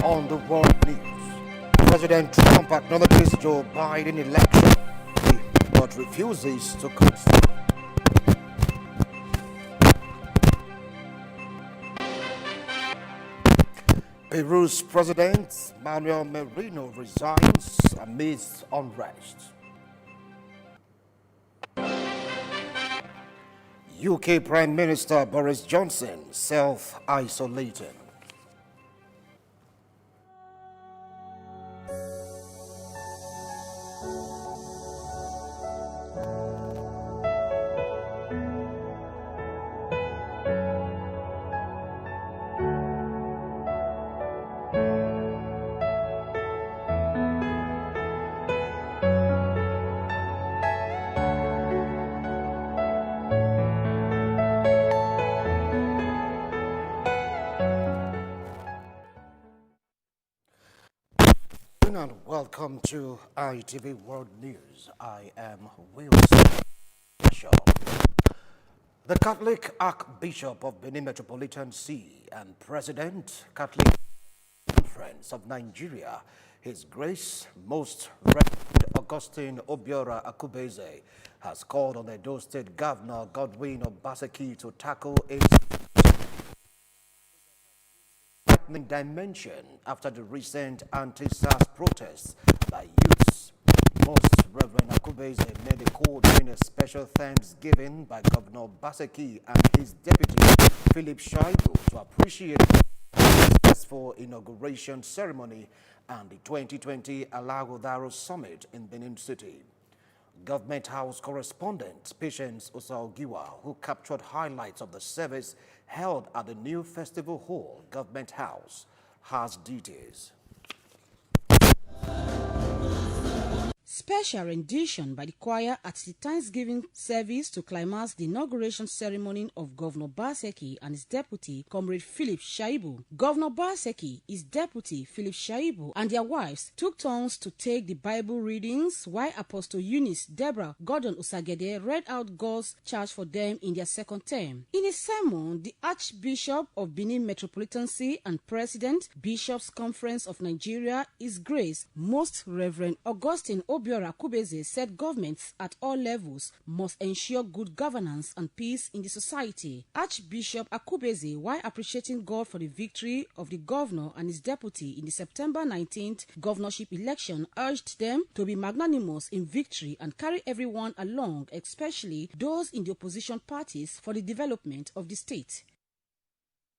On the world news, President Trump acknowledges Joe Biden election, but refuses to concede. Peru's President Manuel Merino resigns amidst unrest. UK Prime Minister Boris Johnson self-isolating. And welcome to ITV World News. I am Wilson Bishop. The Catholic Archbishop of Benin Metropolitan See and President, Catholic Conference of Nigeria, His Grace Most Reverend Augustine Obiora Akubeze, has called on Edo State Governor Godwin Obaseki to tackle a dimension after the recent anti-SARS protests by youths. Most Reverend Akubeze made a call during a special Thanksgiving by Governor Obaseki and his deputy Philip Shaibu to appreciate the successful inauguration ceremony and the 2020 Alagodaro Summit in Benin City. Government House correspondent Patience Osaogiwa, who captured highlights of the service held at the new festival hall, Government House, has details. Special rendition by the choir at the Thanksgiving service to climax the inauguration ceremony of Governor Obaseki and his deputy, Comrade Philip Shaibu. Governor Obaseki, his deputy, Philip Shaibu, and their wives took turns to take the Bible readings while Apostle Eunice Deborah Gordon Usagede read out God's charge for them in their second term. In a sermon, the Archbishop of Benin Metropolitan See and President, Bishops' Conference of Nigeria, His Grace Most Reverend Augustine Obiora Akubeze said governments at all levels must ensure good governance and peace in the society. Archbishop Akubeze, while appreciating God for the victory of the governor and his deputy in the September 19th governorship election, urged them to be magnanimous in victory and carry everyone along, especially those in the opposition parties, for the development of the state.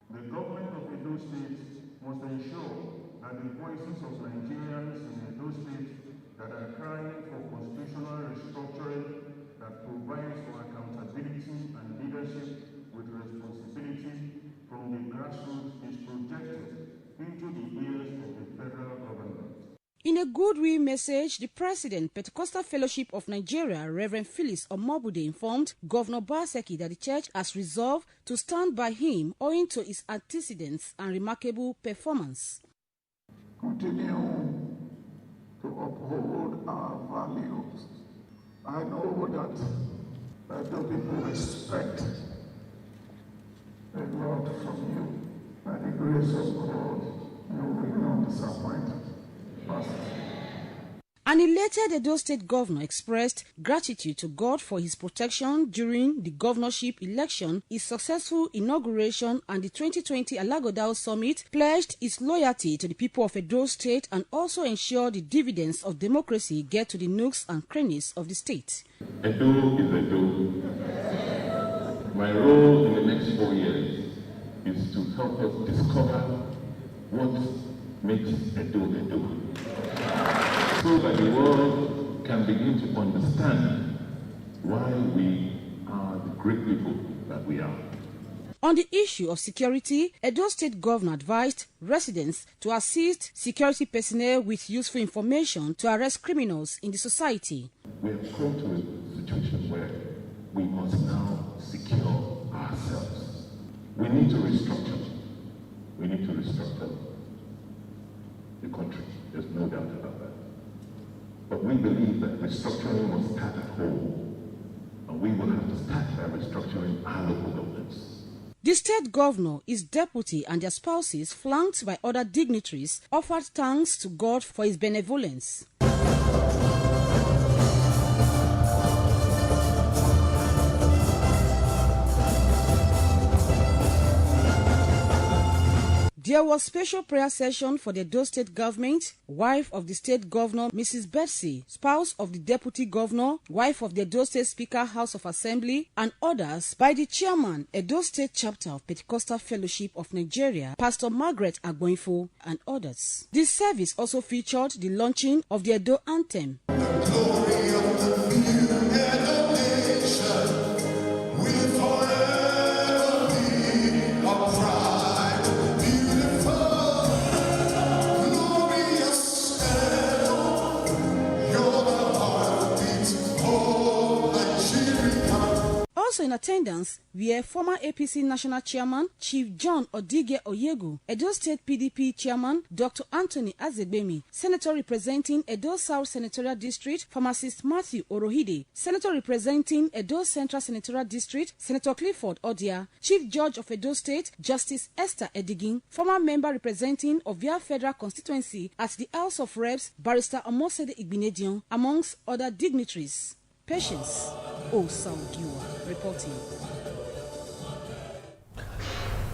The government of Edo State must ensure that the voices of Nigerians in Edo State that are crying for constitutional restructuring that provides for accountability and leadership with responsibility from the grassroots is projected into the ears of the federal government. In a goodwill message, the President, Pentecostal Fellowship of Nigeria, Reverend Phyllis Omobude, informed Governor Obaseki that the church has resolved to stand by him owing to his antecedents and remarkable performance. Continue to uphold our values. I know that the people expect a lot from you. By the grace of God, you will not disappoint us. An elated Edo State governor expressed gratitude to God for his protection during the governorship election, his successful inauguration, and the 2020 Alagodao Summit, pledged his loyalty to the people of Edo State and also ensured the dividends of democracy get to the nooks and crannies of the state. Edo is Edo. My role in the next 4 years is to help us discover what makes Edo Edo, so that the world can begin to understand why we are the great people that we are. On the issue of security, Edo State Governor advised residents to assist security personnel with useful information to arrest criminals in the society. We have come to a situation where we must now secure ourselves. We need to restructure. We need to restructure the country. There's no doubt about that. But we believe that restructuring must start at home, and we will have to start by restructuring our local governments. The state governor, his deputy and their spouses, flanked by other dignitaries, offered thanks to God for his benevolence. There was special prayer session for the Edo State government, wife of the state governor, Mrs. Betsy, spouse of the deputy governor, wife of the Edo State Speaker House of Assembly, and others by the chairman, Edo State Chapter of Pentecostal Fellowship of Nigeria, Pastor Margaret Agboinfo, and others. This service also featured the launching of the Edo Anthem. Also in attendance were former APC National Chairman Chief John Odige Oyegu, Edo State PDP Chairman Dr. Anthony Azegbemi, Senator representing Edo South Senatorial District Pharmacist Matthew Orohide, Senator representing Edo Central Senatorial District Senator Clifford Odia, Chief Judge of Edo State Justice Esther Edigin, former member representing Ovia Federal Constituency at the House of Reps Barrister Omosede Igbinedion, amongst other dignitaries. Patience Osaugiwa reporting.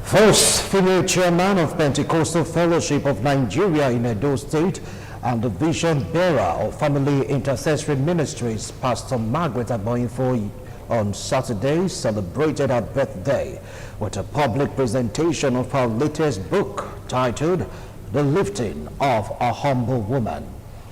First female chairman of Pentecostal Fellowship of Nigeria in Edo State and the vision bearer of Family Intercessory Ministries, Pastor Margaret Agboinfo, on Saturday celebrated her birthday with a public presentation of her latest book titled The Lifting of a Humble Woman.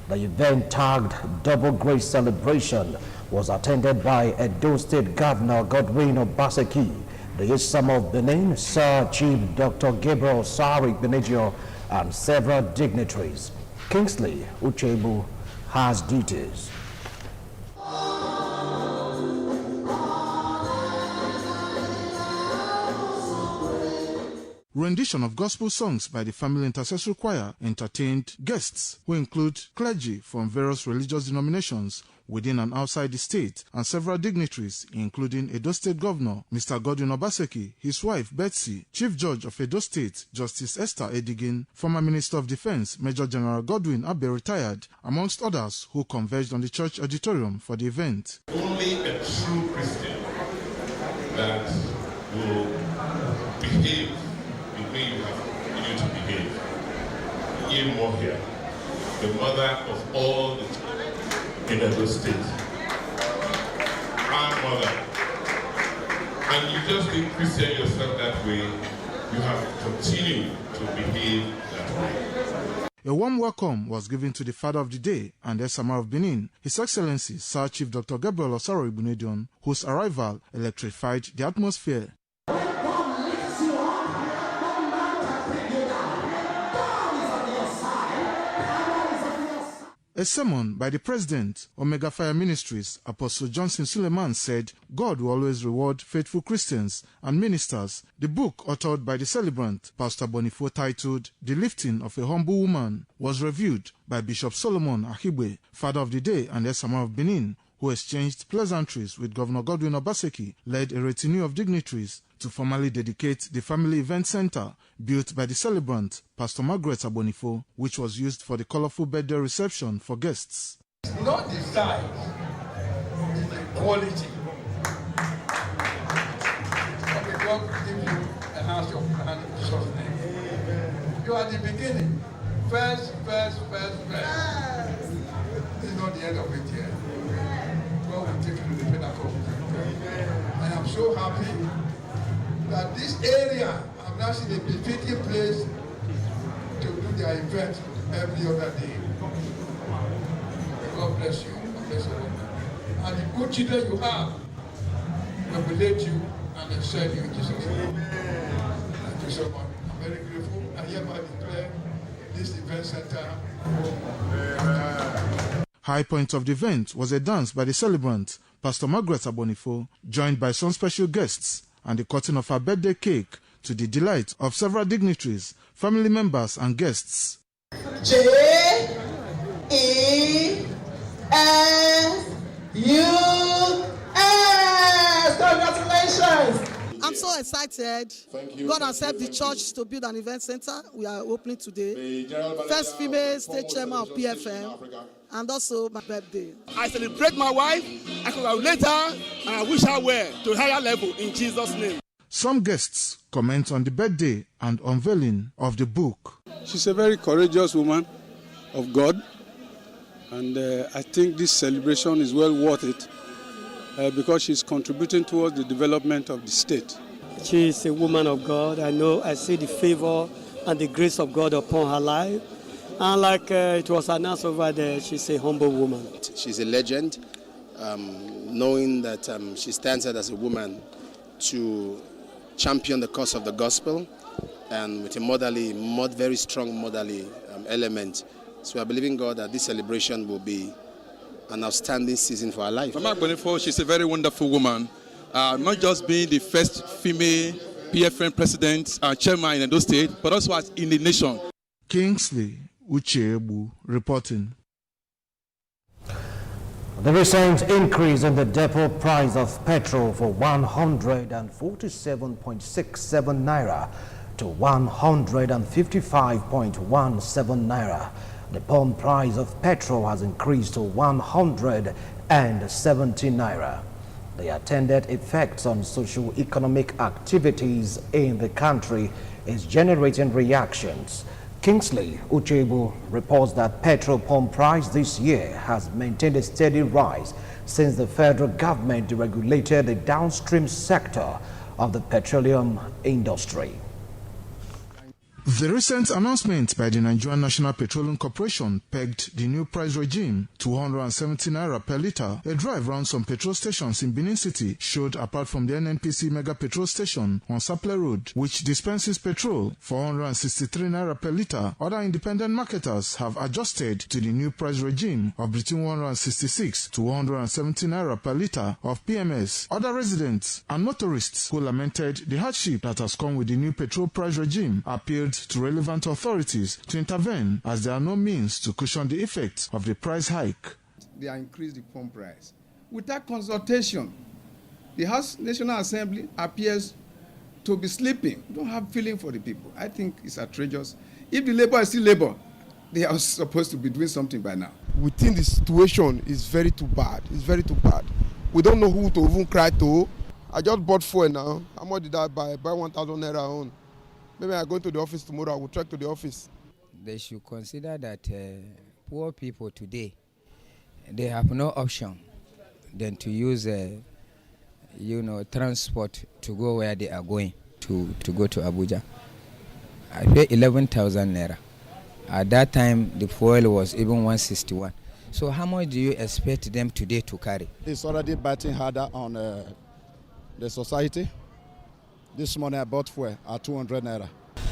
The event, tagged Double Grace Celebration, was attended by Edo State Governor Godwin Obaseki, the Isam of Benin, Sir Chief Dr. Gabriel Sari Benegio, and several dignitaries. Kingsley Uchebu has details. Rendition of gospel songs by the Family Intercessory Choir entertained guests who include clergy from various religious denominations within and outside the state, and several dignitaries, including Edo State Governor Mr. Godwin Obaseki, his wife Betsy, Chief Judge of Edo State Justice Esther Edigin, former Minister of Defense Major General Godwin Abe retired, amongst others who converged on the church auditorium for the event. Only a true Christian that will behave the way you have to behave. Even more here, the mother of all the in Edo State, our mother, and you just didn't Christian yourself that way, you have continued to behave that way. A warm welcome was given to the Father of the Day and Esama of Benin, His Excellency Sir Chief Dr. Gabriel Osaro Ibunedion, whose arrival electrified the atmosphere. A sermon by the President, Omega Fire Ministries, Apostle Johnson Suleiman, said, God will always reward faithful Christians and ministers. The book, authored by the celebrant, Pastor Bonifo, titled The Lifting of a Humble Woman, was reviewed by Bishop Solomon Ahigbe, Father of the Day and Esama of Benin, who exchanged pleasantries with Governor Godwin Obaseki, led a retinue of dignitaries to formally dedicate the Family Event Center, built by the celebrant, Pastor Margaret Agboinfo, which was used for the colorful birthday reception for guests. It's not the size, it's the quality. Okay, God give you a house of plan in Jesus' name. You are the beginning. First. This is not the end of it yet. God will take you to the pinnacle. I am so happy that this area, I'm now seeing a befitting place to do their event every other day. God bless you. God bless you. And the good children you have will relate you and they serve you in Jesus' name. Thank you so much. I'm very grateful. I hereby declare this event center. High point of the event was a dance by the celebrant, Pastor Margaret Abonifo, joined by some special guests, and the cutting of her birthday cake to the delight of several dignitaries, family members, and guests. J-E-S-U-S! Congratulations! I'm so excited. Thank you. God has helped the church to build an event center. We are opening today. First female state chairman of PFM, and also my birthday. I celebrate my wife, I congratulate her, and I wish her well to a higher level in Jesus' name. Some guests comment on the birthday and unveiling of the book. She's a very courageous woman of God, and I think this celebration is well worth it because she's contributing towards the development of the state. She is a woman of God. I see the favor and the grace of God upon her life. And like it was announced over there, she's a humble woman. She's a legend, knowing that she stands out as a woman to champion the cause of the gospel, and with a very strong motherly element. So I believe in God that this celebration will be an outstanding season for her life. Mama Bonifo, she's a very wonderful woman, not just being the first female PFM president and chairman in Edo State, but also in the nation. Kingsley Uchebu reporting. The recent increase in the depot price of petrol for 147.67 naira to 155.17 naira. The pump price of petrol has increased to 170 naira. The attendant effects on socio-economic activities in the country is generating reactions. Kingsley Uchebu reports that petrol pump price this year has maintained a steady rise since the federal government deregulated the downstream sector of the petroleum industry. The recent announcement by the Nigerian National Petroleum Corporation pegged the new price regime to 170 naira per litre. A drive around some petrol stations in Benin City showed, apart from the NNPC mega petrol station on Saple Road, which dispenses petrol for 163 naira per litre, other independent marketers have adjusted to the new price regime of between 166 to 170 naira per litre of PMS. Other residents and motorists who lamented the hardship that has come with the new petrol price regime appealed to relevant authorities to intervene, as there are no means to cushion the effects of the price hike. They are increased the pump price. Without consultation, the House National Assembly appears to be sleeping. We don't have feeling for the people. I think it's outrageous. If the labor is still labor, they are supposed to be doing something by now. We think the situation is very too bad. It's very too bad. We don't know who to even cry to. I just bought fuel now. How much did I buy? Buy 1,000 naira on. Maybe I go to the office tomorrow. I will trek to the office. They should consider that poor people today, they have no option than to use, transport to go where they are going to go to Abuja. I pay 11,000 naira. At that time, the fuel was even 161. So how much do you expect them today to carry? It's already biting harder on the society. This morning I bought fuel at 200 naira.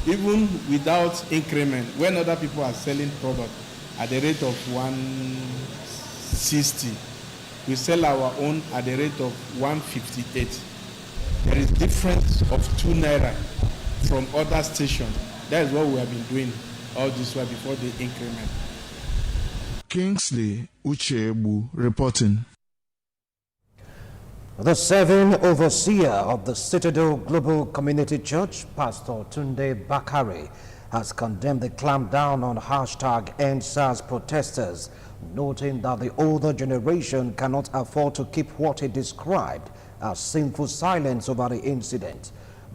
Even without increment, when other people are selling product at the rate of 160, we sell our own at the rate of 158. There is difference of 2 naira from other stations. That is what we have been doing all this while before the increment. Kingsley Uchebu reporting. The serving overseer of the Citadel Global Community Church, Pastor Tunde Bakare, has condemned the clampdown on #EndSARS protesters, noting that the older generation cannot afford to keep what he described as sinful silence over the incident.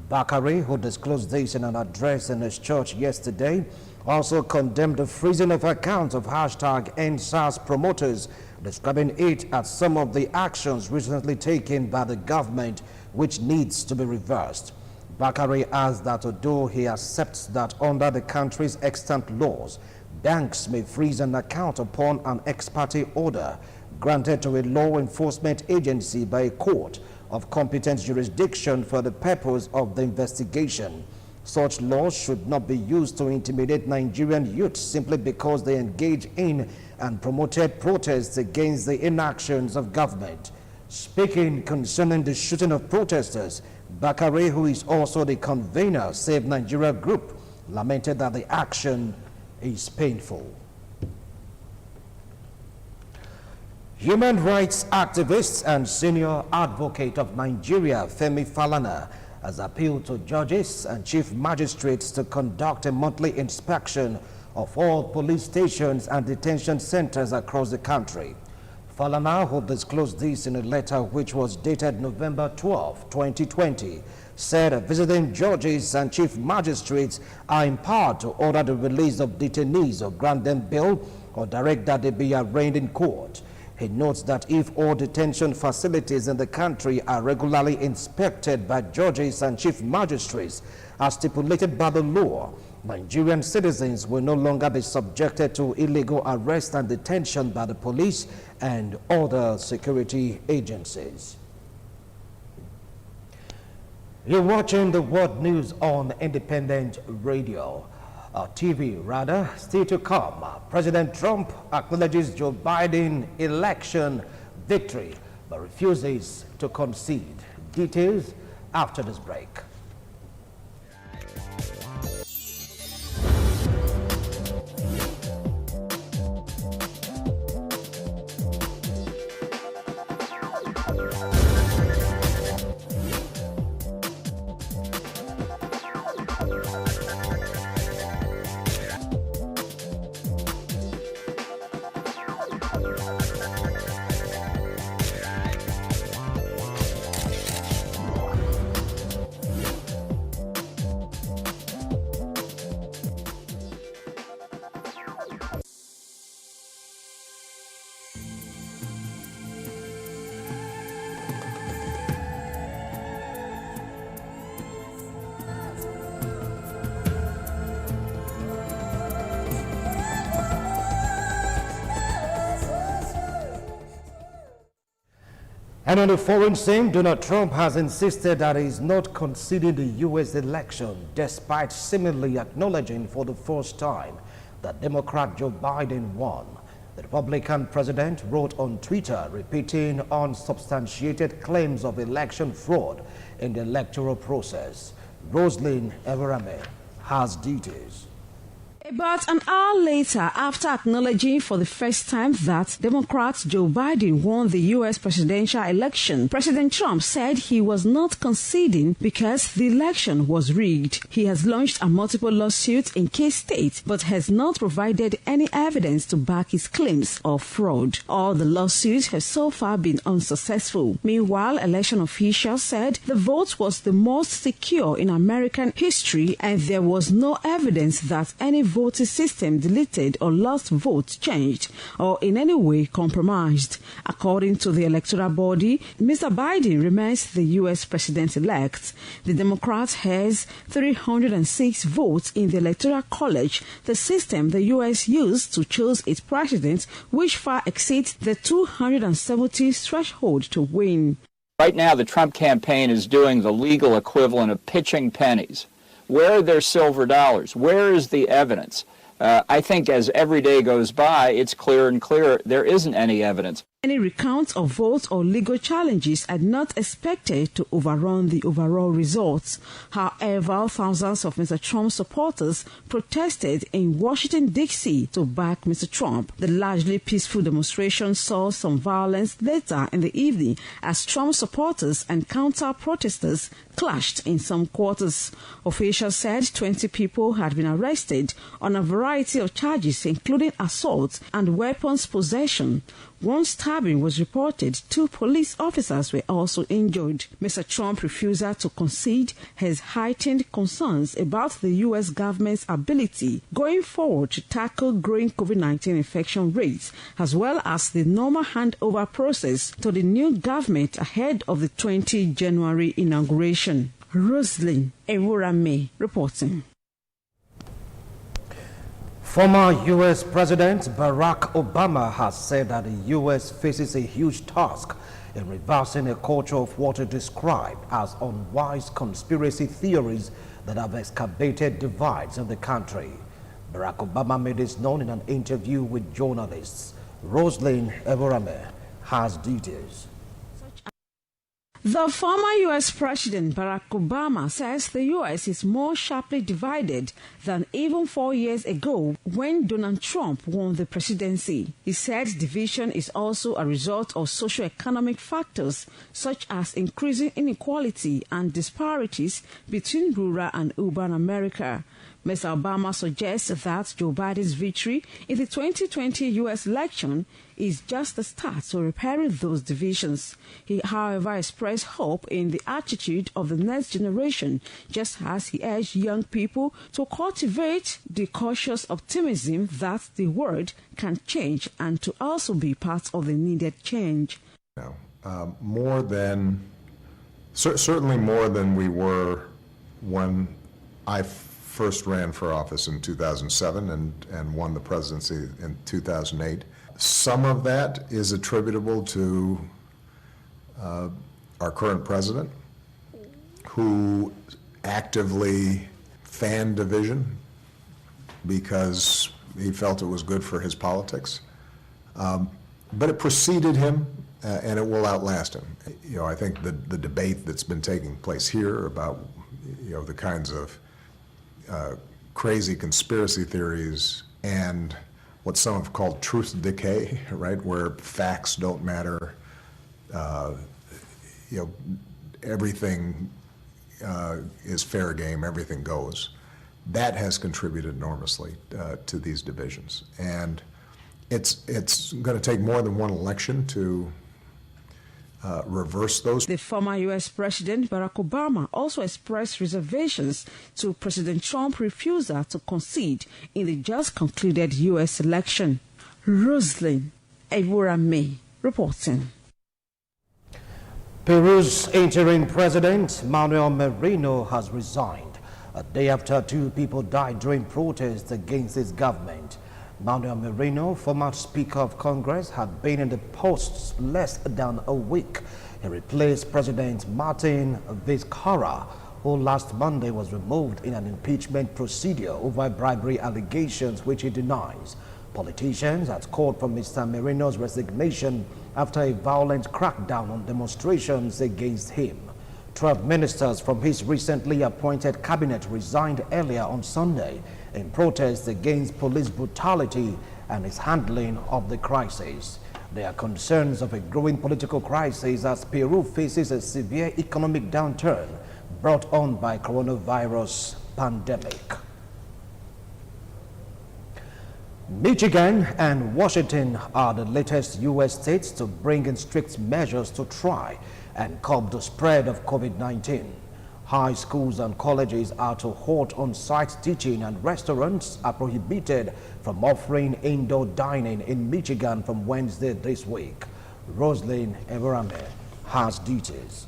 Bakare, who disclosed this in an address in his church yesterday, also condemned the freezing of accounts of #EndSARS promoters, describing it as some of the actions recently taken by the government which needs to be reversed. Bakare adds that although he accepts that under the country's extant laws, banks may freeze an account upon an ex parte order granted to a law enforcement agency by a court, of competent jurisdiction for the purpose of the investigation. Such laws should not be used to intimidate Nigerian youths simply because they engage in and promoted protests against the inactions of government. Speaking concerning the shooting of protesters, Bakare, who is also the convener, Save Nigeria Group, lamented that the action is painful. Human rights activist and senior advocate of Nigeria, Femi Falana, has appealed to judges and chief magistrates to conduct a monthly inspection of all police stations and detention centers across the country. Falana, who disclosed this in a letter which was dated November 12, 2020, said visiting judges and chief magistrates are empowered to order the release of detainees or grant them bail or direct that they be arraigned in court. He notes that if all detention facilities in the country are regularly inspected by judges and chief magistrates as stipulated by the law, Nigerian citizens will no longer be subjected to illegal arrest and detention by the police and other security agencies. You're watching the World News on Independent Radio. TV rather. Still to come, President Trump acknowledges Joe Biden election victory but refuses to concede. Details after this break. And on the foreign scene, Donald Trump has insisted that he is not conceding the U.S. election, despite seemingly acknowledging for the first time that Democrat Joe Biden won. The Republican president wrote on Twitter, repeating unsubstantiated claims of election fraud in the electoral process. Roslyn Everame has details. About an hour later, after acknowledging for the first time that Democrat Joe Biden won the U.S. presidential election, President Trump said he was not conceding because the election was rigged. He has launched a multiple lawsuit in key states but has not provided any evidence to back his claims of fraud. All the lawsuits have so far been unsuccessful. Meanwhile, election officials said the vote was the most secure in American history and there was no evidence that any voting system deleted or lost votes changed or in any way compromised. According to the electoral body, Mr. Biden remains the U.S. president-elect. The Democrat has 306 votes in the Electoral College, the system the U.S. used to choose its president, which far exceeds the 270 threshold to win. Right now, the Trump campaign is doing the legal equivalent of pitching pennies. Where are their silver dollars? Where is the evidence? I think as every day goes by, it's clearer and clearer there isn't any evidence. Any recounts of votes or legal challenges are not expected to overrun the overall results. However, thousands of Mr. Trump supporters protested in Washington, D.C. to back Mr. Trump. The largely peaceful demonstration saw some violence later in the evening as Trump supporters and counter-protesters clashed in some quarters. Officials said 20 people had been arrested on a variety of charges, including assault and weapons possession. One stabbing was reported. 2 police officers were also injured. Mr. Trump's refusal to concede has heightened concerns about the U.S. government's ability going forward to tackle growing COVID-19 infection rates, as well as the normal handover process to the new government ahead of the 20 January inauguration. Roslyn Ewurame reporting. Former U.S. President Barack Obama has said that the U.S. faces a huge task in reversing a culture of what he described as unwise conspiracy theories that have exacerbated divides in the country. Barack Obama made this known in an interview with journalists. Roslyn Evorame has details. The former U.S. President Barack Obama says the U.S. is more sharply divided than even 4 years ago when Donald Trump won the presidency. He said division is also a result of socio-economic factors such as increasing inequality and disparities between rural and urban America. Mr. Obama suggests that Joe Biden's victory in the 2020 U.S. election is just the start to repairing those divisions. He, however, expressed hope in the attitude of the next generation, just as he urged young people to cultivate the cautious optimism that the world can change and to also be part of the needed change. Certainly more than we were when I first ran for office in 2007 and won the presidency in 2008. Some of that is attributable to our current president, who actively fanned division because he felt it was good for his politics. But it preceded him, and it will outlast him. I think the debate that's been taking place here about the kinds of crazy conspiracy theories and what some have called truth decay, right, where facts don't matter, everything is fair game, everything goes. That has contributed enormously to these divisions, and it's going to take more than one election to reverse those. The former U.S. President Barack Obama also expressed reservations to President Trump's refusal to concede in the just concluded U.S. election. Roslyn Evorame reporting. Peru's interim president, Manuel Merino, has resigned a day after 2 people died during protests against his government. Manuel Merino, former Speaker of Congress, had been in the post less than a week. He replaced President Martin Vizcarra, who last Monday was removed in an impeachment procedure over bribery allegations which he denies. Politicians had called for Mr. Merino's resignation after a violent crackdown on demonstrations against him. 12 ministers from his recently appointed cabinet resigned earlier on Sunday in protest against police brutality and his handling of the crisis. There are concerns of a growing political crisis as Peru faces a severe economic downturn brought on by coronavirus pandemic. Michigan and Washington are the latest U.S. states to bring in strict measures to try and curb the spread of COVID-19. High schools and colleges are to halt on-site teaching, and restaurants are prohibited from offering indoor dining in Michigan from Wednesday this week. Roslyn Evorame has details.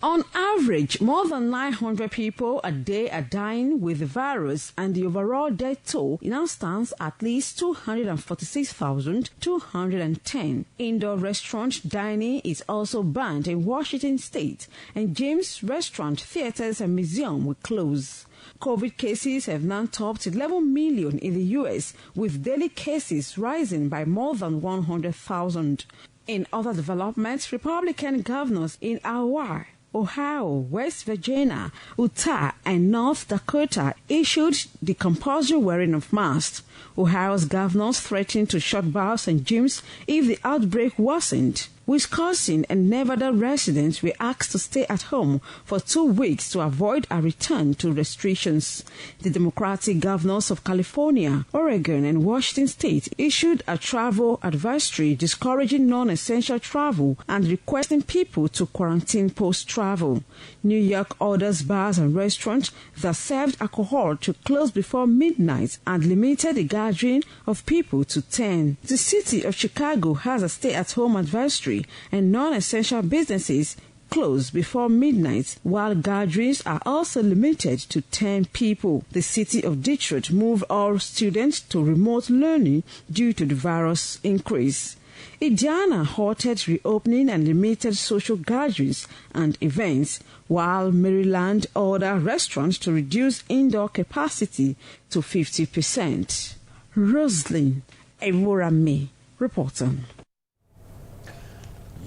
On average, more than 900 people a day are dying with the virus, and the overall death toll now stands at least 246,210. Indoor restaurant dining is also banned in Washington state, and gyms, restaurant, theaters, and museums will close. COVID cases have now topped 11 million in the U.S., with daily cases rising by more than 100,000. In other developments, Republican governors in Hawaii, Ohio, West Virginia, Utah, and North Dakota issued the compulsory wearing of masks. Ohio's governors threatened to shut bars and gyms if the outbreak worsened. Wisconsin and Nevada residents were asked to stay at home for 2 weeks to avoid a return to restrictions. The Democratic governors of California, Oregon, and Washington state issued a travel advisory discouraging non-essential travel and requesting people to quarantine post-travel. New York orders bars and restaurants that served alcohol to close before midnight and limited the gathering of people to 10. The city of Chicago has a stay-at-home advisory, and non-essential businesses close before midnight, while gatherings are also limited to 10 people. The city of Detroit moved all students to remote learning due to the virus increase. Indiana halted reopening and limited social gatherings and events, while Maryland ordered restaurants to reduce indoor capacity to 50%. Roslyn Eworame reporting.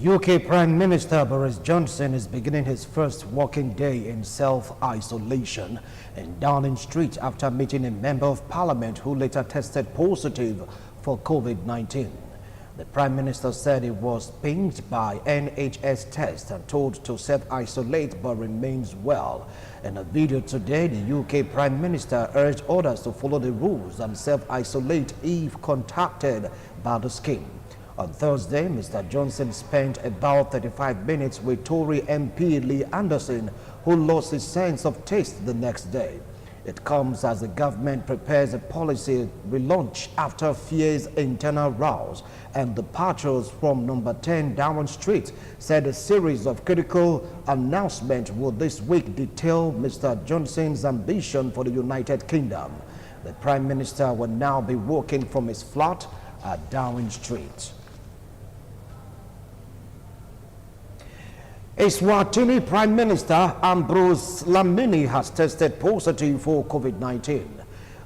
UK Prime Minister Boris Johnson is beginning his first working day in self-isolation in Downing Street after meeting a member of Parliament who later tested positive for COVID-19. The Prime Minister said he was pinged by NHS test and told to self-isolate but remains well. In a video today, the UK Prime Minister urged others to follow the rules and self-isolate if contacted by the scheme. On Thursday, Mr. Johnson spent about 35 minutes with Tory MP Lee Anderson, who lost his sense of taste the next day. It comes as the government prepares a policy relaunch after fierce internal rows and departures from number 10 Downing Street said a series of critical announcements will this week detail Mr. Johnson's ambition for the United Kingdom. The Prime Minister will now be working from his flat at Downing Street. Eswatini Prime Minister Ambrose Lamini has tested positive for COVID-19.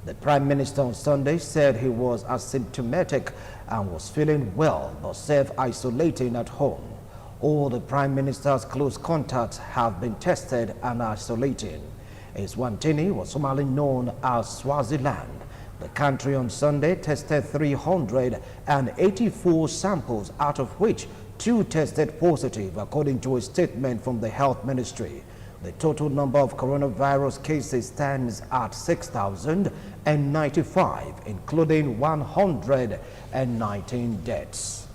The Prime Minister on Sunday said he was asymptomatic and was feeling well but self-isolating at home. All the Prime Minister's close contacts have been tested and isolating. Eswatini was formerly known as Swaziland. The country on Sunday tested 384 samples, out of which 2 tested positive, according to a statement from the Health Ministry. The total number of coronavirus cases stands at 6,095, including 119 deaths.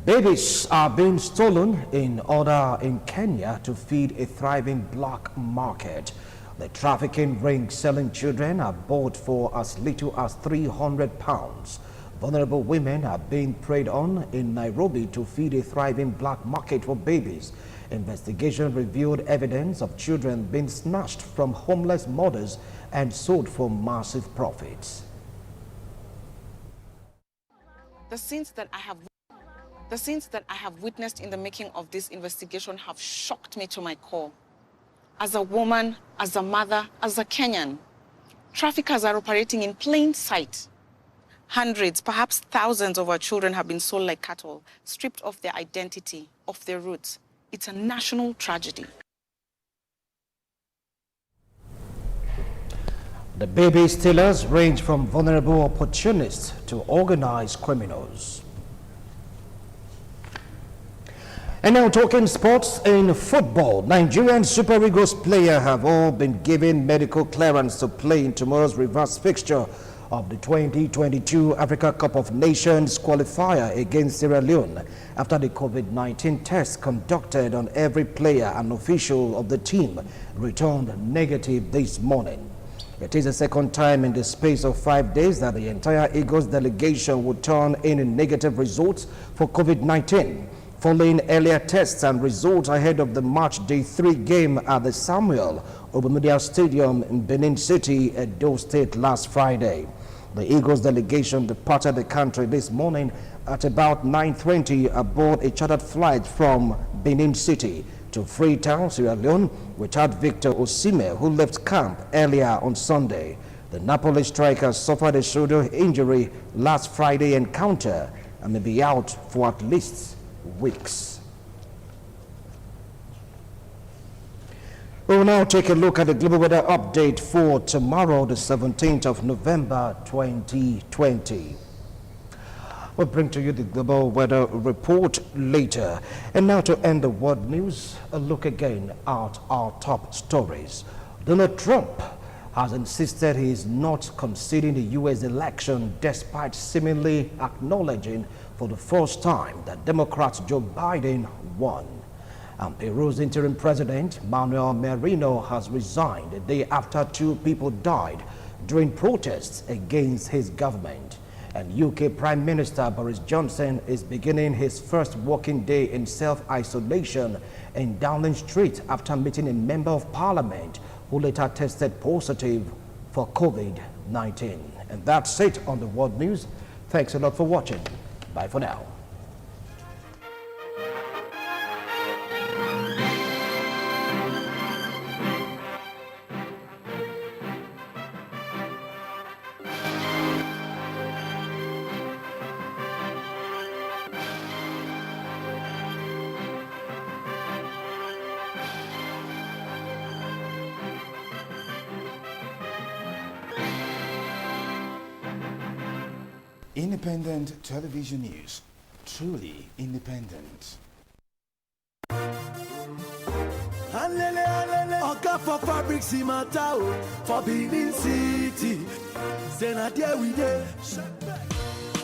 Babies are being stolen in order in Kenya to feed a thriving black market. The trafficking ring selling children are bought for as little as £300. Vulnerable women are being preyed on in Nairobi to feed a thriving black market for babies. Investigation revealed evidence of children being snatched from homeless mothers and sold for massive profits. The scenes that I have witnessed in the making of this investigation have shocked me to my core. As a woman, as a mother, as a Kenyan, traffickers are operating in plain sight. Hundreds, perhaps thousands of our children have been sold like cattle, stripped of their identity, of their roots. It's a national tragedy. The baby stealers range from vulnerable opportunists to organized criminals. And now talking sports in football, Nigerian Super Eagles players have all been given medical clearance to play in tomorrow's reverse fixture of the 2022 Africa Cup of Nations qualifier against Sierra Leone after the COVID-19 test conducted on every player and official of the team returned negative this morning. It is the second time in the space of 5 days that the entire Eagles delegation would turn in negative results for COVID-19, following earlier tests and results ahead of the match day 3 game at the Samuel Obamudia Stadium in Benin City, Edo State last Friday. The Eagles delegation departed the country this morning at about 9:20 aboard a chartered flight from Benin City to Freetown, Sierra Leone, without Victor Osimhen, who left camp earlier on Sunday. The Napoli striker suffered a shoulder injury last Friday encounter and may be out for at least weeks. We will now take a look at the global weather update for tomorrow, the 17th of November, 2020. We'll bring to you the global weather report later. And now to end the world news, a look again at our top stories. Donald Trump has insisted he is not conceding the U.S. election despite seemingly acknowledging for the first time that Democrat Joe Biden won. And Peru's interim president, Manuel Merino, has resigned a day after 2 people died during protests against his government. And UK Prime Minister Boris Johnson is beginning his first working day in self-isolation in Downing Street after meeting a member of parliament who later tested positive for COVID-19. And that's it on the World News. Thanks a lot for watching. Bye for now. Independent television news, truly independent. Oga for fabrics in Matao, for Benin City. Then I dare we there.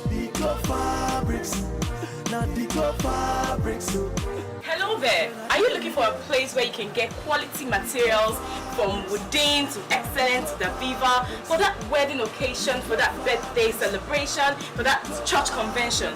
Digo fabrics, not Digo fabrics. Hello there. Are you looking for a place where you can get quality materials from Woodin to Excellent to the Viva for that wedding occasion, for that birthday celebration, for that church convention?